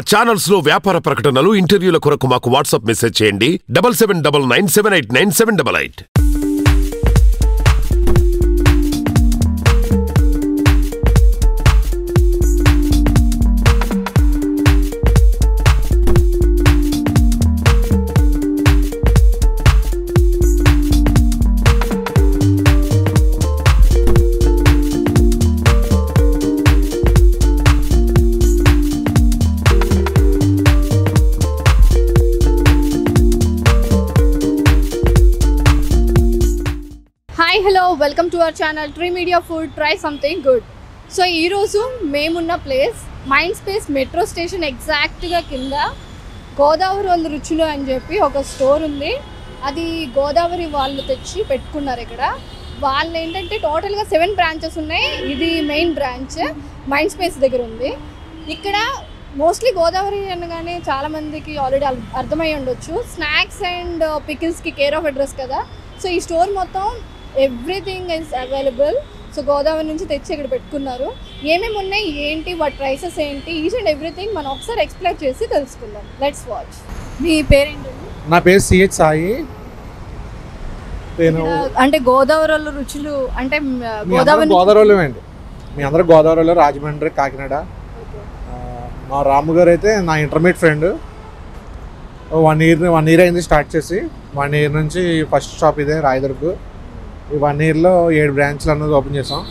Channels లో వ్యాపార ప్రకటనలు ఇంటర్వ్యూల కొరకు మాకు వాట్సాప్ మెసేజ్ చేయండి 7799789788. Hello, welcome to our channel Tree Media Food. Try something good. So ee roju memunna place Mind Space metro station exact ga kinda Godavari ruchulu ani cheppi oka store undi. Adi Godavari vallu techi pettukunnaru ikkada. Vallu entante total ga 7 branches unnai. Idi main branch Mind Space దగ్గర ఉంది. ఇక్కడ mostly Godavari అనగానే చాలా మందికి already అర్థమై ఉండొచ్చు. Snacks and pickles కి care of address కదా. సో ఈ స్టోర్ మొత్తం everything is available. So Godavari నుంచి తెచ్చి ఇక్కడ పెట్టుకున్నారు. ఏమేమి ఉన్నాయి ఏంటి వాటి ప్రైసెస్ ఏంటి ఈచ్ అండ్ ఎవ్రీథింగ్ మనం ఒకసారి ఎక్స్ప్లెయిన్ చేసి తెలుసుకుందాం. Let's watch. మీ పేరేంటి? నా పేరు సిహెచ్ సాయి. అంటే గోదావరి రుచులు అంటే గోదావరిలో అండి. మీ అందరూ గోదావరిలో రాజమండ్రి కాకినాడ. మా రాము గారు అయితే నా ఇంటర్మీడియట్ ఫ్రెండ్. 1 year అయింది స్టార్ట్ చేసి. 1 year నుంచి ఫస్ట్ షాప్ ఇదే రాయదుర్గు. ఈ 1 yearలో 7 బ్రాంచ్లు అన్నది ఓపెన్ చేసాం.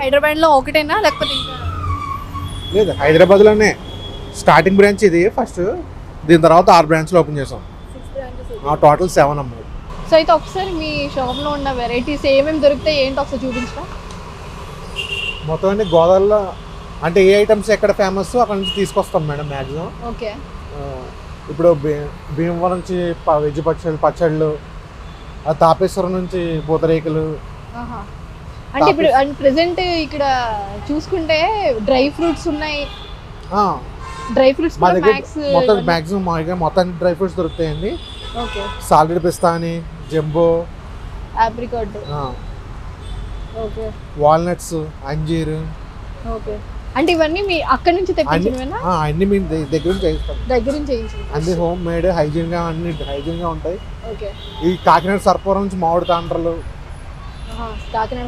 హైదరాబాద్లో ఒకటేనా లేకపోతే లేదు, హైదరాబాద్లోనే స్టార్టింగ్ బ్రాంచ్ ఇది ఫస్ట్. దీని తర్వాత 6 బ్రాంచ్లు ఓపెన్ చేసాం. టోటల్ 7 అమ్మాయి. సో అయితే ఒకసారి మీ షాప్లో ఉన్న వెరైటీస్ ఏమేమి దొరుకుతాయి ఏంటి ఒకసారి చూపించరా? మొత్తం అన్ని గోదావరిలో అంటే ఏ ఐటమ్స్ ఎక్కడ ఫేమస్ అక్కడ నుంచి తీసుకొస్తాం మేడం మ్యాక్సిమం. ఓకే. ఇప్పుడు భీమవరం నుంచి వెజ్ పచ్చళ్ళు, తాపేశ్వరం నుంచి పూతరేకులు. అంటే ఇప్పుడు ప్రెసెంట్ ఇక్కడ చూసుకుంటే డ్రై ఫ్రూట్స్ ఉన్నాయి. డ్రై ఫ్రూట్స్ మా దగ్గర మొత్తం మ్యాక్సిమం మొత్తం డ్రై ఫ్రూట్స్ దొరుకుతాయండి. ఓకే. సాల్టెడ్ పిస్తా అని, జంబో, ఆప్రికాట్, ఓకే, వాల్నట్స్, అంజీర్. ఓకే. అంటే ఇవన్నీ మీ అక్కడ నుంచి తెప్పించినవేనా? అన్ని మీ దగ్గర నుంచి చేయిస్తాం. అన్ని హోమ్ మేడ్ హైజీన్ గా అన్ని హైజీన్ గా ఉంటాయి. ఓకే. ఈ కాకినాడ సర్పవరం నుంచి మామిడి తాండ్రలు. కాకినాడ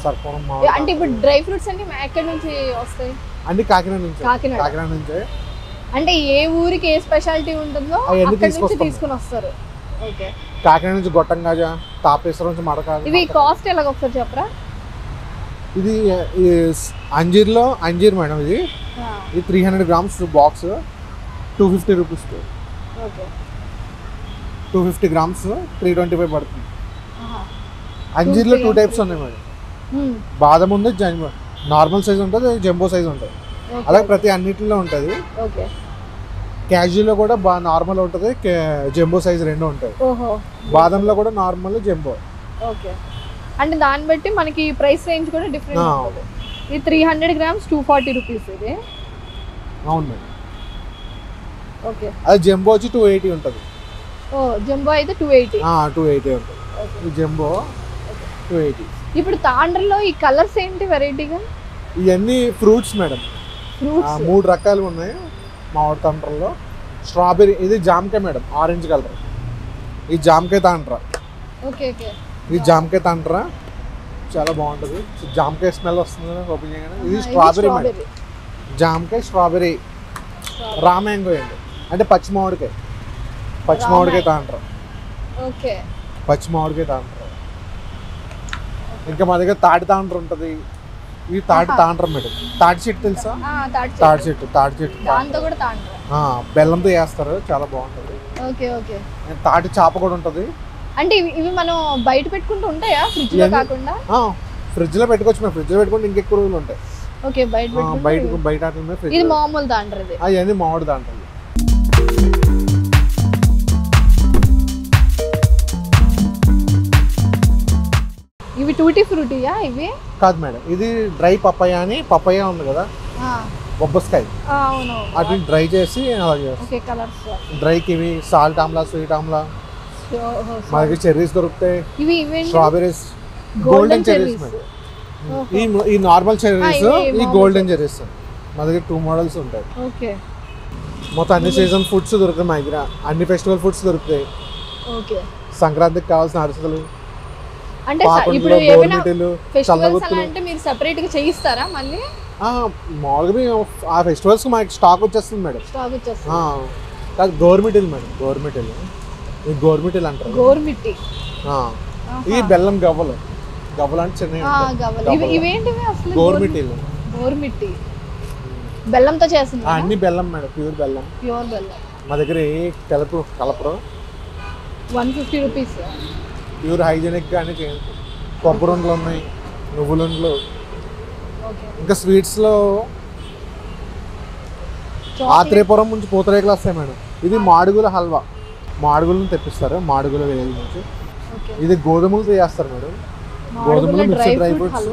సర్పవరం అంటే ఇప్పుడు డ్రై ఫ్రూట్స్ అన్ని ఎక్కడి నుంచి వస్తాయి? అన్ని కాకినాడ నుంచి. కాకినాడ నుంచి. అంటే ఏ ఊరికి ఏ స్పెషాలిటీ ఉంటుందో అక్కడ నుంచి తీసుకుని వస్తారు. ఓకే. కాకినాడ నుంచి గొట్టంగాజా, తాపేశ్వరం నుంచి మడకాజ. ఇవి కాస్ట్ ఎలాగ ఒకసారి చెప్పరా? ఇది అంజీర్ మేడం. ఇది 300 grams box 250 rupees. Okay. 250 grams 325 పడుతుంది. అంజీర్లో 2 టైప్స్ ఉన్నాయి మేడం. బాదం ఉంది, నార్మల్ సైజ్ ఉంటుంది, జంబో సైజ్ ఉంటుంది. అలాగే ప్రతి అన్నిటిలో ఉంటుంది. ఓకే. క్యాజువల్లో కూడా నార్మల్ ఉంటుంది, జంబో సైజ్ 2 ఉంటాయి. బాదంలో కూడా నార్మల్, జంబో. ఓకే. అంటే దాన్ని బట్టి మనకి ప్రైస్ రేంజ్ కూడా డిఫరెంట్ ఉంటుంది. ఇది 300 grams 240 రూపీస్. ఇది అవును మేడం. ఓకే. అది జంబో వచ్చి 280 ఉంటుంది. జంబో అయితే 280 ఉంటుంది. ఈ జంబో 280. ఇప్పుడు తాండ్రలో ఈ కలర్స్ ఏంటి వెరైటీగా? ఇవన్నీ ఫ్రూట్స్ మేడం. 3 రకాలు ఉన్నాయి మామిడి తాండ్రలో. స్ట్రాబెర్రీ, ఇది జామకాయ మేడం, ఆరెంజ్ కలర్. ఈ జామకాయ తాండ్ర. ఓకే. ఓకే. ఇది జామకాయ తాండ్ర చాలా బాగుంటుంది. జామకాయ స్మెల్ వస్తుంది ఓపెన్ చేయగానే. ఇది స్ట్రాబెర్రీ మేడం. జామకాయ, స్ట్రాబెర్రీ, రా మ్యాంగో అండి. అంటే పచ్చి మామిడికాయ తాండ్ర. ఓకే. పచ్చి మామిడికాయ తాండ్ర. ఇంకా మా దగ్గర తాటి తాండ్ర ఉంటుంది. ఇది తాటి తాండ్ర మేడం. తాటి చెట్టు తెలుసా? తాటి చెట్టు బెల్లంతో వేస్తారు, చాలా బాగుంటుంది. ఓకే. ఓకే. తాటి చాప కూడా ఉంటుంది. అంటే ఇవి మనం బయట పెట్టుకుంటూ ఉంటాయా ఫ్రిడ్జ్ లో కాకుండా? ఫ్రిడ్జ్ లో పెట్టుకోవచ్చు. మేము ఫ్రిడ్జ్ లో పెట్టుకుంటే ఇంకెక్కువ రోజులు ఉంటాయి. ఓకే. బయట ఇది మామూలు తాండ్రది. అవన్నీ మామిడి తాండ్రది. ఇవి టూటీ ఫ్రూటీయా? ఇవి కాదు మేడం, ఇది డ్రై పపాయ అని. పపాయ ఉంది కదా, బొబ్బస్కాయ, అది డ్రై చేసి డ్రైకి ఇవి సాల్ట్ ఆమ్లా, స్వీట్ ఆమ్లా, మనకి చెర్రీస్ దొరుకుతాయి. Strawberries, golden cherries madam. ఈ నార్మల్ చెర్రీస్, ఈ గోల్డెన్ చెర్రీస్. మా దగ్గర 2 మోడల్స్ ఉంటాయి. ఓకే. మొత్తం అన్ని సీజన్ ఫుడ్స్ దొరుకుతాయి మా దగ్గర, అన్ని ఫెస్టివల్ ఫుడ్స్ దొరుకుతాయి. ఓకే. సంక్రాంతికి కావాల్సిన అరిసెలు, అంటే ఇప్పుడు ఏమైనా ఫెస్టివల్స్ అలా అంటే మీరు సెపరేట్ గా చేయిస్తారా మళ్ళీ? మామూలుగా మేము ఆ ఫెస్టివల్స్ మాకు స్టాక్ వచ్చేస్తుంది మేడం. స్టాక్ వచ్చేస్తుంది. కాదు గవర్నమెంట్ మేడం, గవర్నమెంట్ ఇది గవర్నమెంట్ అంటారు. గవర్నమెంట్ ఇది బెల్లం గవ్వలు, గవ్వలు అంటే చిన్న ఇవేంటివి అసలు? గవర్నమెంట్ బెల్లంతో చేస్తుంది. అన్ని బెల్లం మేడం, ప్యూర్ బెల్లం. ప్యూర్ బెల్లం. మా దగ్గర ఏ కలపరు. 150 రూపీస్. ప్యూర్ హైజీనిక్ గానే చేయండి. కొబ్బరి ఉండలు ఉన్నాయి, నువ్వుల ఉండలు, ఇంకా స్వీట్స్ లో ఆత్రేయపురం నుంచి పూతరేకులు వస్తాయి మేడం. ఇది మాడుగుల హల్వా, మాడుగులను తెప్పిస్తారు మాడుగుల విలేజ్ నుంచి. ఇది గోధుమలతో చేస్తారు మేడం. గోధుమలు మిక్స్డ్ డ్రై ఫ్రూట్స్,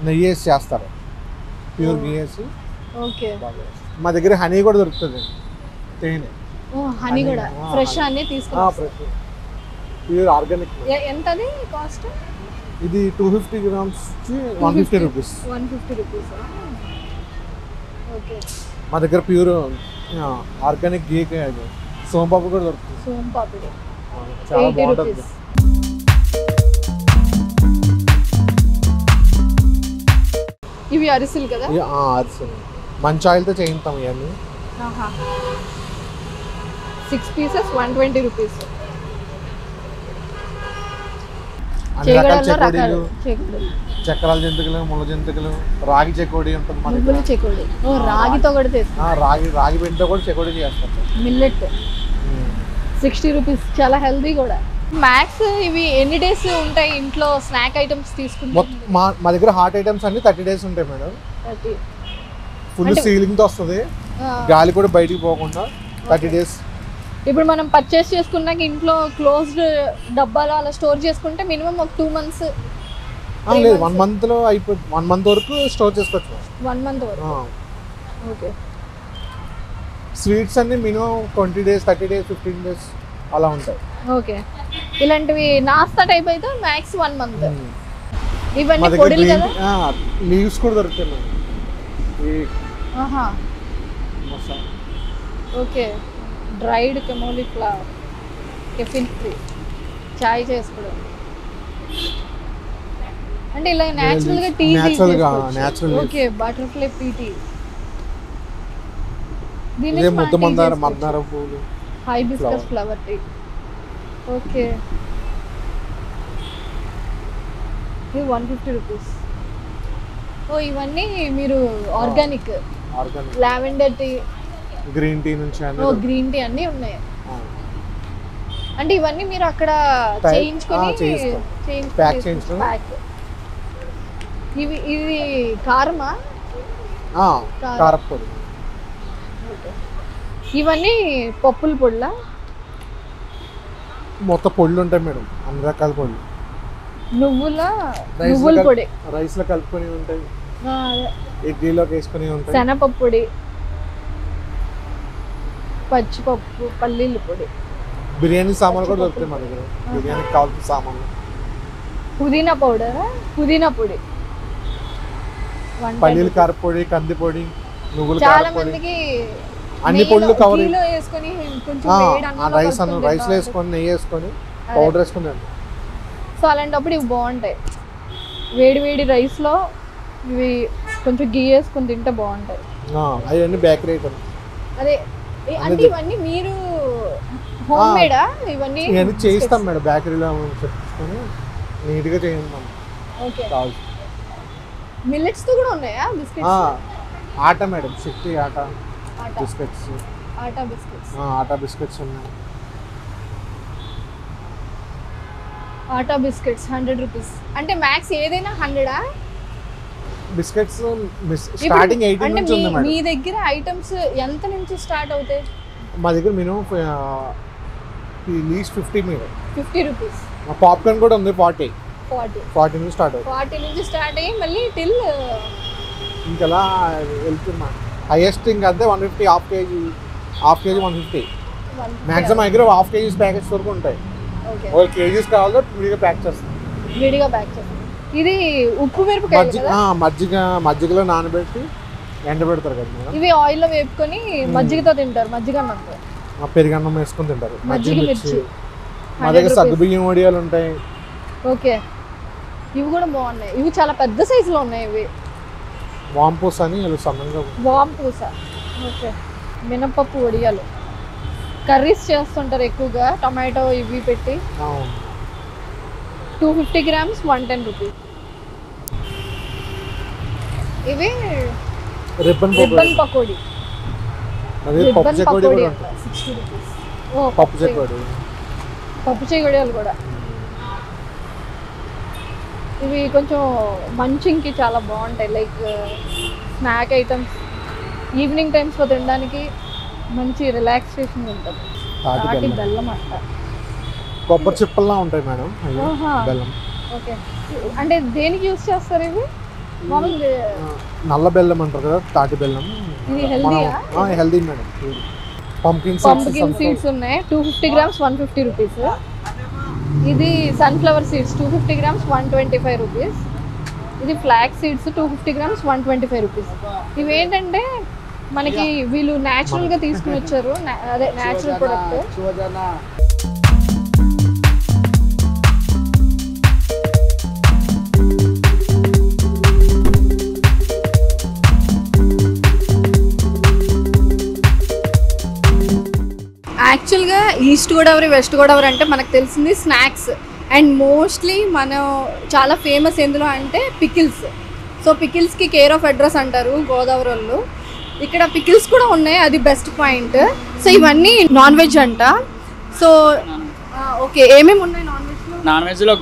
నెయ్యి వేసి చేస్తారు, ప్యూర్ నెయ్యి వేసి. మా దగ్గర హనీ కూడా దొరుకుతుంది, తేనె. హనీ కూడా ఫ్రెష్ హనీ తీసుకుంటారు, ప్యూర్ ఆర్గానిక్. ఎంతది కాస్ట్? ఇది 250 గ్రామ్స్ 150 రూపీస్. 150 రూపీస్. ఓకే. మా దగ్గర ప్యూర్ ఆర్గానిక్ గీ సోంపాపిడి కూడా దొరుకుతుంది. సోంపాపిడి చాలా బాగుంటుంది. ఇవి అరిసెలు కదా? అరిసెలు మంచి ఆయిల్తో చేయిస్తాం ఇవన్నీ. 6 pieces 120 రూపీస్. అన్ని రకాల చెకోడీలు, చక్రాల జంతికలు, ముళ్ళ జంతికలు, రాగి చెకోడీ ఉంటుంది మన దగ్గర. రాగితో కూడా చేస్తారు. రాగి పిండితో కూడా చెకోడీ చేస్తారు. Millet 60 rupees. చాలా హెల్దీ కూడా. మ్యాక్స్ ఇవి ఎన్ని డేస్ ఉంటాయి ఇంట్లో స్నాక్ ఐటమ్స్ తీసుకుంటే? మా దగ్గర హాట్ ఐటమ్స్ అన్ని 30 డేస్ ఉంటాయి మేడం. ఫుల్ సీలింగ్ తో వస్తుంది, గాలి కూడా బయటికి పోకుండా 30 డేస్. ఇప్పుడు మనం పర్చేస్ చేసుకున్నాక ఇంట్లో క్లోజ్డ్ డబ్బాలో అలా స్టోర్ చేసుకుంటే మినిమం ఒక 2 months. లేదు, 1 month లో అయిపోతుంది. 1 month వరకు స్టోర్ చేసుకోవచ్చు. 1 month వరకు. ఓకే. స్వీట్స్ అన్ని మినిమం 20 డేస్, 30 డేస్, 15 డేస్ అలా ఉంటాయి. ఓకే. ఇలాంటివి నాస్తా టైప్ అయితే మ్యాక్స్ 1 month. ఇవన్నీ పొడులు కదా? లీవ్స్ కూడా దొరుకుతాయి. Okay. Dried chamomile flower, caffeine free, చాయ్ చేసుకోవడం. అంటే ఇలా నేచురల్ గా tea natural. Okay. Butterfly pea tea, దీని ముద్ద మందారం పూలు, హైబిస్కస్ ఫ్లవర్ టీ. ఓకే. ఇది 150 రూపీస్. ఇవన్నీ మీరు organic lavender tea, green tea నుంచి గ్రీన్ టీ అన్నీ ఉన్నాయి. అంటే ఇవన్నీ మీరు అక్కడ చేయించుకొని ఇది కారమా? కారపొడి. ఇవన్నీ పప్పుల పొడిలా? మొత్తం పొడులు ఉంటాయి మేడం, అన్ని రకాల పొడులు. నువ్వుల పొడి రైస్ లో కలుపుకొని ఉంటాయి, ఇడ్లీలోకి వేసుకొని ఉంటాయి. శనగపప్పు పొడి, పచ్చిపప్పు, పల్లీల పొడి. బిర్యానీ సామాన్లు కూడా దొరుకుతాయి మన దగ్గర, బిర్యానీకి కావాల్సిన సామాన్లు. పుదీనా పౌడర్, పుదీనా పొడి, పల్లీల కారపొడి, కంది పొడి, నువ్వుల కారపొడి, అన్ని పొడులు కవర్. రైస్ లో వేసుకొని నెయ్యి వేసుకొని పౌడర్ వేసుకుని. సో అలాంటప్పుడు ఇవి బాగుంటాయి. వేడి వేడి రైస్ లో ఇవి కొంచెం గీ వేసుకొని తింటే బాగుంటాయి. అవన్నీ బేకరీ ఐటమ్. అదే అంటే ఇవన్నీ మీరు హోమ్ మేడా? ఇవన్నీ చేయిస్తాం మేడం, బేకరీలో చెప్పుకొని నీట్ గా చేయిస్తాం. ఓకే. మిల్లెట్స్ తో కూడా ఉన్నాయా బిస్కెట్స్? ఆటా మేడం, శక్తి ఆటా బిస్కెట్స్. ఆటా బిస్కెట్స్ ఉన్నాయి. ఆటా బిస్కెట్స్ 100 రూపీస్. అంటే మ్యాక్స్ ఏదైనా 100ఆ? బిస్కెట్స్ స్టార్టింగ్ 18 నుంచి ఉంది మేడం. మీ దగ్గర ఐటమ్స్ ఎంత నుంచి స్టార్ట్ అవుతాయి? మా దగ్గర మినిమం లీస్ట్ 50 రూపీస్. పాప్కార్న్ కూడా ఉంది 40 నుంచి స్టార్ట్ అవుతుంది. 40 నుంచి స్టార్ట్ అయ్యి మళ్ళీ టిల్ ఇంకలా వెళ్తున్నా. హైయెస్ట్ ఇంకా అంతే 150, హాఫ్ కేజీ 150. మ్యాక్సిమం మా దగ్గర హాఫ్ కేజీస్ ప్యాకెట్స్ వరకు ఉంటాయి. కేజీస్ కావాలో విడిగా ప్యాక్ చేస్తాం. ఇది ఉప్పు మిరపకాయలు కదా? మజ్జిగలో నానబెట్టి ఎండబెడతారు కదా మేడం. ఇవి ఆయిల్లో వేపుకొని మజ్జిగతో తింటారు, మజ్జిగ అన్నంతో. పెరుగన్నం వేసుకొని తింటారు. మజ్జిగ మిర్చి. మా దగ్గర సగ్గుబియ్యం వడియాలు ఉంటాయి. ఓకే, ఇవి కూడా బాగున్నాయి. ఇవి చాలా పెద్ద సైజులో ఉన్నాయి. ఇవి వాంపూస అని సన్నంగా. వాంపూస. ఓకే, మినపప్పు వడియాలు కర్రీస్ చేస్తుంటారు ఎక్కువగా, టమాటో ఇవి పెట్టి. 250 grams 110 rupees. ఇవి రిబ్బన్ పకోడీ. అదే పప్పు చెకోడీ కూడా ఉంటుంది. 60 rupees. పప్పు చెకోడీ. పప్పు చెకోడీలు కూడా. ఇవి కొంచెం మంచింగ్కి చాలా బాగుంటాయి, లైక్ స్నాక్ ఐటమ్స్. ఈవినింగ్ టైమ్స్లో తినడానికి మంచి రిలాక్సేషన్ ఉంటుంది. తాటి బెల్లం అంట. కొబ్బరి చిప్పల్లా ఉంటాయి మేడం బెల్లం. ఓకే, అంటే దేనికి యూస్ చేస్తారు ఇవి? మామూలుగా నల్ల బెల్లం అంటారు కదా, తాటి బెల్లం. ఇది హెల్దీయా? Healthy madam. పంకిన్ సీడ్స్ ఉన్నాయి. 250 grams 150 rupees. ఇది సన్ఫ్లవర్ సీడ్స్ 250 grams 125 rupees. ఇది ఫ్లాక్ సీడ్స్ 250 grams 125 rupees. ఇవి ఏంటంటే మనకి వీళ్ళు న్యాచురల్గా తీసుకుని వచ్చారు, అదే న్యాచురల్ ప్రొడక్ట్. యాక్చువల్గా ఈస్ట్ గోదావరి వెస్ట్ గోదావరి అంటే మనకు తెలిసింది స్నాక్స్, అండ్ మోస్ట్లీ మనం చాలా ఫేమస్ ఎందులో అంటే పికిల్స్. సో పికిల్స్కి కేర్ ఆఫ్ అడ్రస్ అంటారు గోదావరి వాళ్ళు. ఇక్కడ పికిల్స్ కూడా ఉన్నాయి, అది బెస్ట్ పాయింట్. సో ఇవన్నీ నాన్ వెజ్ అంట. సో ఓకే, ఏమేమి ఉన్నాయి నాన్ వెజ్లో? నాన్ వెజ్లో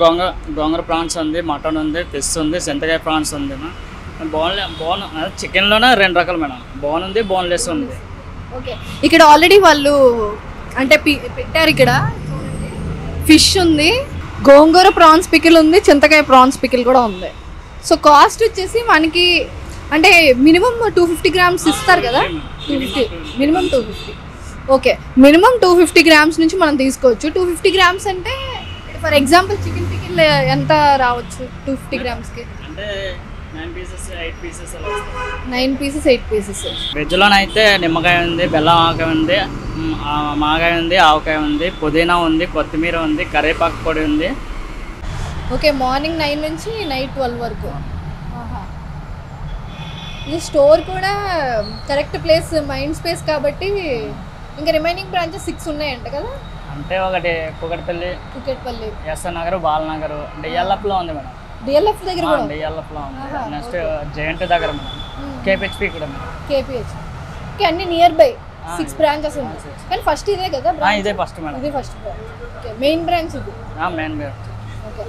గోంగూర ప్రాన్స్ ఉంది, మటన్ ఉంది, ఫిష్ ఉంది, చింతకాయ ప్రాన్స్ ఉంది. బోన్ చికెన్లోనే 2 రకాలు మేడం, బోన్ ఉంది, బోన్లెస్ ఉంది. ఓకే, ఇక్కడ ఆల్రెడీ వాళ్ళు అంటే పెట్టారు. ఇక్కడ ఫిష్ ఉంది, గోంగూర ప్రాన్స్ పికిల్ ఉంది, చింతకాయ ప్రాన్స్ పికిల్ కూడా ఉంది. సో కాస్ట్ వచ్చేసి మనకి అంటే మినిమం 250 grams ఇస్తారు కదా, 250 మినిమం 250. ఓకే, మినిమం 250 grams నుంచి మనం తీసుకోవచ్చు. 250 grams అంటే ఫర్ ఎగ్జాంపుల్ చికెన్ పికిల్ ఎంత రావచ్చు 250 gramsకి? అంటే 9 pieces 8 pieces 9 pieces 8 pieces. వెజ్లోనైతే నిమ్మకాయ ఉంది, బెల్లం ఆవకాయ ఉంది, మాగాయ ఉంది, ఆవకాయ ఉంది, పుదీనా ఉంది, కొత్తిమీర ఉంది, కరివేపాకు పొడి ఉంది. ఓకే, మార్నింగ్ 9 నుంచి నైట్ 12 వరకు. ఇది స్టోర్ కూడా కరెక్ట్ ప్లేస్, మైండ్ స్పేస్ కాబట్టి. ఇంకా రిమైనింగ్ బ్రాంచెస్ 6 ఉన్నాయంట కదా? అంటే ఒకటి కుకట్పల్లి, ఎస్ఆర్ నగర్, బాలనగర్, డిఎల్ఎఫ్లో ఉంది మేడం. డిఎల్ఎఫ్ దగ్గర కూడా డిఎల్ఎఫ్లో ఉంది. నెక్స్ట్ జేఎన్టీ దగ్గర మేడం, కేపీహెచ్పీ కూడా మేడం. కేపీహెచ్ అన్ని నియర్ బై 6 బ్రాంచెస్ ఉన్నాయి. కానీ ఫస్ట్ ఇదే కదా? ఇదే ఫస్ట్ మేడం. ఇది first branch. Okay, main branch ఇది. Main branch. ఓకే.